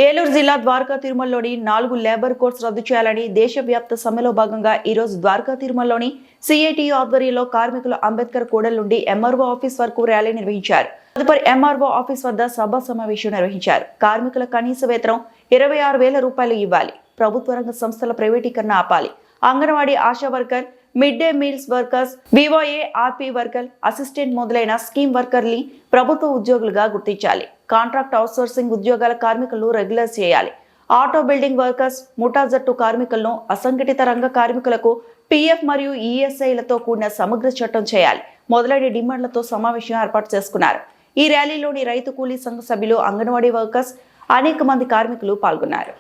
ఏలూరు జిల్లా ద్వారకా తిరుమలలోని 4 labour codes రద్దు చేయాలని దేశవ్యాప్త సమ్మెలో భాగంగా ఈ రోజు ద్వారకా తిరుమలలోని సిఐటియు ఆధ్వర్యంలో కార్మికులు అంబేద్కర్ కూడలి నుండి ఎంఆర్ఓ ఆఫీస్ వరకు ర్యాలీ నిర్వహించారు. తదుపరి ఎంఆర్ఓ ఆఫీస్ వద్ద సభా సమావేశం నిర్వహించారు. కార్మికుల కనీస వేతనం 26,000 రూపాయలు ఇవ్వాలి. ప్రభుత్వ రంగ సంస్థల ప్రైవేటీకరణ ఆపాలి. Anganwadi ASHA worker, mid day meals workers, VOA, RP worker, assistant మొదలైన స్కీమ్ వర్కర్ని ప్రభుత్వ ఉద్యోగులుగా గుర్తించాలి. కాంట్రాక్ట్ అవుట్సోర్సింగ్ ఉద్యోగాల కార్మికులను రెగ్యులర్ చేయాలి. ఆటో బిల్డింగ్ వర్కర్స్, ముఠా జట్టు కార్మికులను, అసంఘటిత రంగ కార్మికులకు పిఎఫ్ మరియు ఈఎస్ఐలతో కూడిన సమగ్ర చట్టం చేయాలి. మొదలైన డిమాండ్లతో సమావేశం ఏర్పాటు చేసుకున్నారు. ఈ ర్యాలీలోని రైతు కూలీ సంఘ సభ్యులు, అంగన్వాడీ వర్కర్స్, అనేక మంది కార్మికులు పాల్గొన్నారు.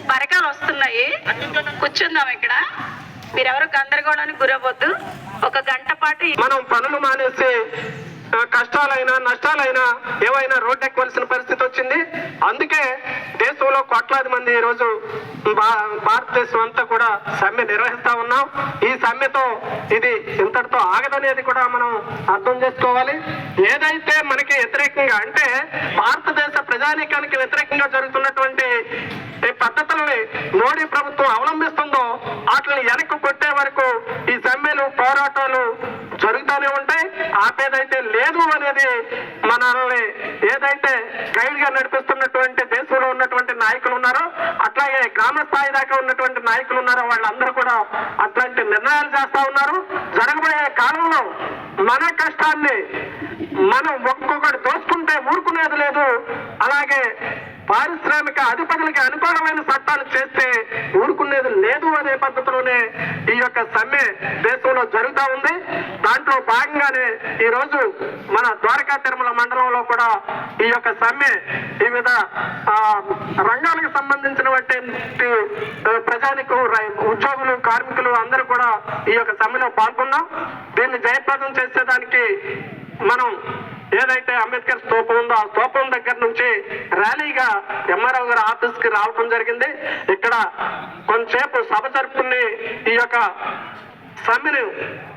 పరకాలు వస్తున్నాయి, కూర్చుందాం. ఇక్కడ మీరెవరు గందరగోళానికి గురవద్దు. ఒక గంట పాటు మనం పనులు మానేసి కష్టాలైనా నష్టాలైనా ఏవైనా రోడ్డు ఎక్కవలసిన పరిస్థితి వచ్చింది. అందుకే దేశంలో కోట్లాది మంది ఈరోజు భారతదేశం అంతా కూడా సమ్మె నిర్వహిస్తా ఉన్నాం. ఈ సమ్మెతో ఇది ఇంతటితో ఆగదనేది కూడా మనం అర్థం చేసుకోవాలి. ఏదైతే మనకి వ్యతిరేకంగా అంటే భారతదేశ ప్రజానీకానికి వ్యతిరేకంగా జరుగుతున్నటువంటి పద్ధతులని మోడీ ప్రభుత్వం అవలంబిస్తుందో వాటిని వెనక్కి కొట్టే వరకు ఈ సమ్మెలు, పోరాటాలు జరుగుతూనే ఉంటాయి. ఆపేదైతే లేదు అనేది మనల్ని ఏదైతే గైడ్ గా నడిపిస్తున్నటువంటి దేశంలో ఉన్నటువంటి నాయకులు ఉన్నారో, అట్లాగే గ్రామ స్థాయి దాకా ఉన్నటువంటి నాయకులు ఉన్నారో, వాళ్ళందరూ కూడా అట్లాంటి నిర్ణయాలు చేస్తా ఉన్నారు. జరగబోయే కాలంలో మన కష్టాన్ని మనం ఒక్కొక్కటి దోచుకుంటే ఊరుకునేది లేదు. అలాగే పారిశ్రామిక అధిపతులకి అనుకూలమైన చట్టాలు చేస్తే ఊరుకునేది లేదు అనే పద్ధతిలోనే ఈ యొక్క సమ్మె దేశంలో జరుగుతూ ఉంది. దాంట్లో భాగంగానే ఈ రోజు మన ద్వారకా తిరుమల మండలంలో కూడా ఈ యొక్క సమ్మె వివిధ రంగాలకు సంబంధించినటువంటి ప్రజానికి ఉద్యోగులు, కార్మికులు అందరూ కూడా ఈ యొక్క సమ్మెలో పాల్గొన్నాం. దీన్ని జయప్రదం చేసేదానికి మనం ఏదైతే అంబేద్కర్ స్తూపం ఉందో ఆ స్తూపం దగ్గర నుంచి ర్యాలీగా ఎంఆర్ఓ గారి ఆఫీస్ కి రావడం జరిగింది. ఇక్కడ కొంతసేపు సభ జరుపుకుని ఈ యొక్క సమ్మెను,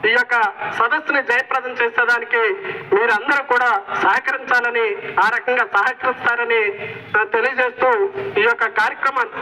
ఈ యొక్క సదస్సుని జయప్రదం చేసేదానికి మీరందరూ కూడా సహకరించాలని, ఆ రకంగా సహకరిస్తారని తెలియజేస్తూ ఈ యొక్క కార్యక్రమాన్ని